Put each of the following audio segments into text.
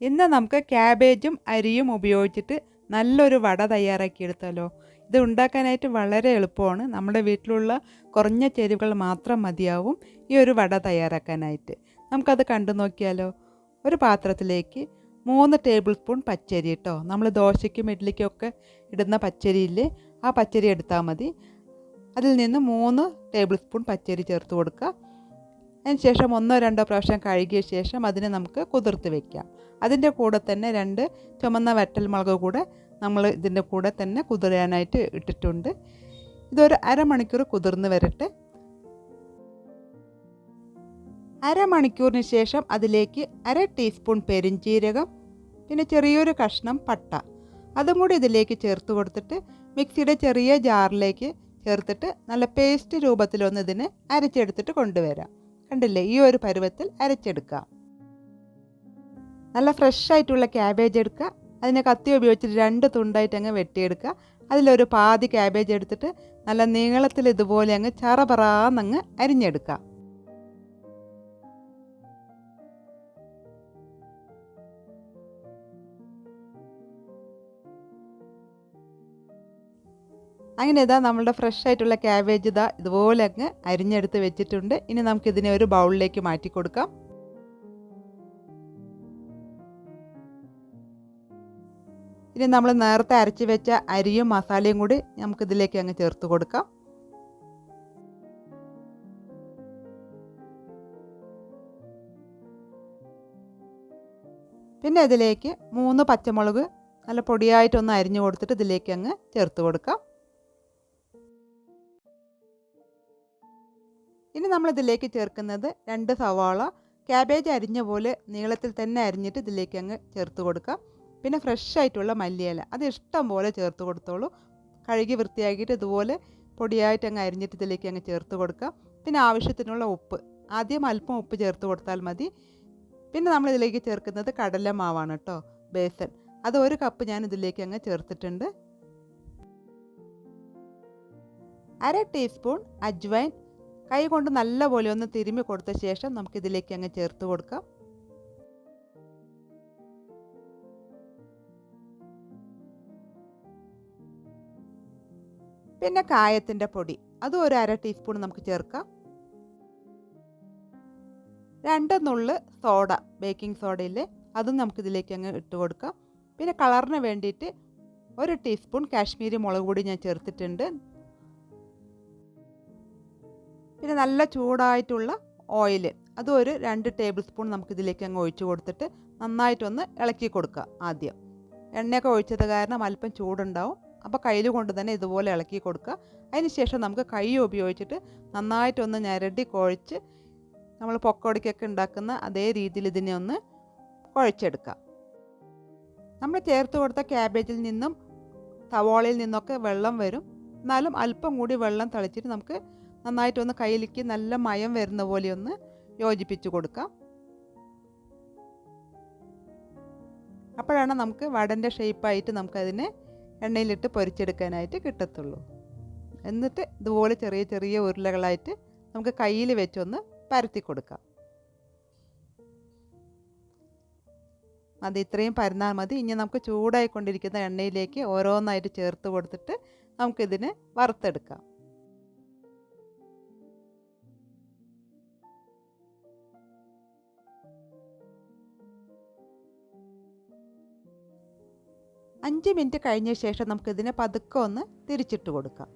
ഇന്ന് നമുക്ക് ക്യാബേജും അരിയും ഉപയോഗിച്ചിട്ട് നല്ലൊരു വട തയ്യാറാക്കിയെടുത്താലോ. ഇത് ഉണ്ടാക്കാനായിട്ട് വളരെ എളുപ്പമാണ്. നമ്മുടെ വീട്ടിലുള്ള കുറഞ്ഞ ചേരുവകൾ മാത്രം മതിയാവും ഈ ഒരു വട തയ്യാറാക്കാനായിട്ട്. നമുക്കത് കണ്ടു നോക്കിയാലോ. ഒരു പാത്രത്തിലേക്ക് 3 ടേബിൾ സ്പൂൺ പച്ചരി കേട്ടോ. നമ്മൾ ദോശയ്ക്കും ഇഡ്ഡലിക്കും ഒക്കെ ഇടുന്ന പച്ചരിയില്ലേ, ആ പച്ചരി എടുത്താൽ മതി. അതിൽ നിന്ന് 3 ടേബിൾ സ്പൂൺ പച്ചരി ചേർത്ത് കൊടുക്കുക. അതിന് ശേഷം 1-2 പ്രാവശ്യം കഴുകിയ ശേഷം അതിനെ നമുക്ക് കുതിർത്ത് വയ്ക്കാം. അതിൻ്റെ കൂടെ തന്നെ 2 ചുമന്ന വറ്റൽമുളക് കൂടെ നമ്മൾ ഇതിൻ്റെ കൂടെ തന്നെ കുതിരാനായിട്ട് ഇട്ടിട്ടുണ്ട്. ഇതൊരു അരമണിക്കൂർ കുതിർന്ന് വരട്ടെ. അരമണിക്കൂറിന് ശേഷം അതിലേക്ക് 1/2 ടീസ്പൂൺ പെരുംജീരകം, പിന്നെ ചെറിയൊരു കഷ്ണം പട്ട, അതും കൂടി ഇതിലേക്ക് ചേർത്ത് കൊടുത്തിട്ട് മിക്സിയുടെ ചെറിയ ജാറിലേക്ക് ചേർത്തിട്ട് നല്ല പേസ്റ്റ് രൂപത്തിലൊന്ന് ഇതിനെ അരച്ചെടുത്തിട്ട് കൊണ്ടുവരാം. കണ്ടില്ലേ, ഈ ഒരു പരുവത്തിൽ അരച്ചെടുക്കാം. നല്ല ഫ്രഷ് ആയിട്ടുള്ള ക്യാബേജ് എടുക്കുക. അതിനെ കത്തി ഉപയോഗിച്ചിട്ട് 2 തുണ്ടായിട്ട് അങ്ങ് വെട്ടിയെടുക്കുക. അതിലൊരു പാതി ക്യാബേജ് എടുത്തിട്ട് നല്ല നീളത്തിൽ ഇതുപോലെ അങ്ങ് ചറപറാന്നങ്ങ് അരിഞ്ഞെടുക്കുക. അങ്ങനെ ഇതാ നമ്മളുടെ ഫ്രഷ് ആയിട്ടുള്ള ക്യാബേജ് ഇതാ ഇതുപോലെ അങ്ങ് അരിഞ്ഞെടുത്ത് വെച്ചിട്ടുണ്ട്. ഇനി നമുക്കിതിനെ ഒരു ബൗളിലേക്ക് മാറ്റി കൊടുക്കാം. ഇനി നമ്മൾ നേരത്തെ അരച്ച് വെച്ച അരിയും മസാലയും കൂടി നമുക്കിതിലേക്ക് അങ്ങ് ചേർത്ത് കൊടുക്കാം. പിന്നെ ഇതിലേക്ക് 3 പച്ചമുളക് നല്ല പൊടിയായിട്ടൊന്ന് അരിഞ്ഞു കൊടുത്തിട്ട് ഇതിലേക്ക് അങ്ങ് ചേർത്ത് കൊടുക്കാം. ഇനി നമ്മളിതിലേക്ക് ചേർക്കുന്നത് 2 സവാള ക്യാബേജ് അരിഞ്ഞ പോലെ നീളത്തിൽ തന്നെ അരിഞ്ഞിട്ട് ഇതിലേക്ക് അങ്ങ് ചേർത്ത് കൊടുക്കാം. പിന്നെ ഫ്രഷ് ആയിട്ടുള്ള മല്ലിയില അത് ഇഷ്ടം പോലെ ചേർത്ത് കൊടുത്തോളൂ. കഴുകി വൃത്തിയാക്കിയിട്ട് ഇതുപോലെ പൊടിയായിട്ട് അങ്ങ് അരിഞ്ഞിട്ട് ഇതിലേക്ക് അങ്ങ് ചേർത്ത് കൊടുക്കാം. പിന്നെ ആവശ്യത്തിനുള്ള ഉപ്പ്, ആദ്യം അല്പം ഉപ്പ് ചേർത്ത് കൊടുത്താൽ മതി. പിന്നെ നമ്മളിതിലേക്ക് ചേർക്കുന്നത് കടലമാവാണ് കേട്ടോ, ബേസൻ. അത് 1 കപ്പ് ഞാൻ ഇതിലേക്ക് അങ്ങ് ചേർത്തിട്ടുണ്ട്. 1/2 ടീസ്പൂൺ അജ്വൈൻ കൈ കൊണ്ട് നല്ലപോലെ ഒന്ന് തിരുമ്മി കൊടുത്ത ശേഷം നമുക്കിതിലേക്ക് അങ്ങ് ചേർത്ത് കൊടുക്കാം. പിന്നെ കായത്തിൻ്റെ പൊടി അതും ഒരു 1/2 ടീസ്പൂൺ നമുക്ക് ചേർക്കാം. 2 നുള്ള് സോഡ, ബേക്കിംഗ് സോഡയില്ലേ, അതും നമുക്കിതിലേക്ക് അങ്ങ് ഇട്ട് കൊടുക്കാം. പിന്നെ കളറിന് വേണ്ടിയിട്ട് 1 ടീസ്പൂൺ കാശ്മീരി മുളക് പൊടി ഞാൻ ചേർത്തിട്ടുണ്ട്. പിന്നെ നല്ല ചൂടായിട്ടുള്ള ഓയിൽ അതും ഒരു 2 ടേബിൾ സ്പൂൺ നമുക്കിതിലേക്ക് അങ്ങ് ഒഴിച്ച് കൊടുത്തിട്ട് നന്നായിട്ടൊന്ന് ഇളക്കി കൊടുക്കുക. ആദ്യം എണ്ണയൊക്കെ ഒഴിച്ചത് കാരണം അല്പം ചൂടുണ്ടാവും, അപ്പോൾ കയ്യിൽ കൊണ്ട് തന്നെ ഇതുപോലെ ഇളക്കി കൊടുക്കുക. അതിന് ശേഷം നമുക്ക് കൈ ഉപയോഗിച്ചിട്ട് നന്നായിട്ടൊന്ന് ഞരടി കുഴച്ച് നമ്മൾ പൊക്കോടിക്കൊക്കെ ഉണ്ടാക്കുന്ന അതേ രീതിയിൽ ഇതിനെ ഒന്ന് കുഴച്ചെടുക്കാം. നമ്മൾ ചേർത്ത് കൊടുത്ത ക്യാബേജിൽ നിന്നും സവാളയിൽ നിന്നൊക്കെ വെള്ളം വരും. എന്നാലും അല്പം കൂടി വെള്ളം തളിച്ചിട്ട് നമുക്ക് നന്നായിട്ടൊന്ന് കയ്യിലേക്ക് നല്ല മയം വരുന്ന പോലെ ഒന്ന് യോജിപ്പിച്ച് കൊടുക്കാം. അപ്പോഴാണ് നമുക്ക് വടൻ്റെ ഷേപ്പായിട്ട് നമുക്കതിനെ എണ്ണയിലിട്ട് പൊരിച്ചെടുക്കാനായിട്ട് കിട്ടത്തുള്ളൂ. എന്നിട്ട് ഇതുപോലെ ചെറിയ ചെറിയ ഉരുളകളായിട്ട് നമുക്ക് കയ്യിൽ വെച്ചൊന്ന് പരത്തി കൊടുക്കാം. അത് ഇത്രയും പരന്നാൽ മതി. ഇനി നമുക്ക് ചൂടായിക്കൊണ്ടിരിക്കുന്ന എണ്ണയിലേക്ക് ഓരോന്നായിട്ട് ചേർത്ത് കൊടുത്തിട്ട് നമുക്കിതിനെ വറുത്തെടുക്കാം. അഞ്ച് മിനിറ്റ് കഴിഞ്ഞ ശേഷം നമുക്കിതിനെ പതുക്കെ ഒന്ന് തിരിച്ചിട്ട് കൊടുക്കാം.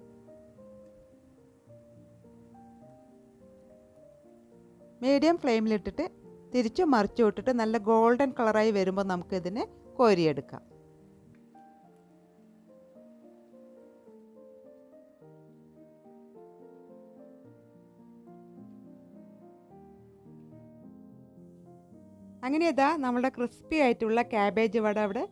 മീഡിയം ഫ്ലെയിമിലിട്ടിട്ട് തിരിച്ചും മറിച്ചു വിട്ടിട്ട് നല്ല ഗോൾഡൻ കളറായി വരുമ്പോൾ നമുക്കിതിനെ കോരിയെടുക്കാം. അങ്ങനെ ഇതാ നമ്മുടെ ക്രിസ്പി ആയിട്ടുള്ള ക്യാബേജ് വട അവിടെ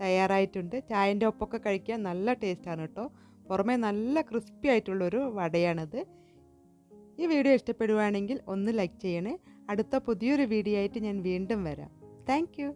തയ്യാറായിട്ടുണ്ട്. ചായൻ്റെ ഒപ്പമൊക്കെ കഴിക്കാൻ നല്ല ടേസ്റ്റാണ് കേട്ടോ. പുറമേ നല്ല ക്രിസ്പി ആയിട്ടുള്ളൊരു വടയാണിത്. ഈ വീഡിയോ ഇഷ്ടപ്പെടുവാണെങ്കിൽ ഒന്ന് ലൈക്ക് ചെയ്യണേ. അടുത്ത പുതിയൊരു വീഡിയോ ആയിട്ട് ഞാൻ വീണ്ടും വരാം. Thank you.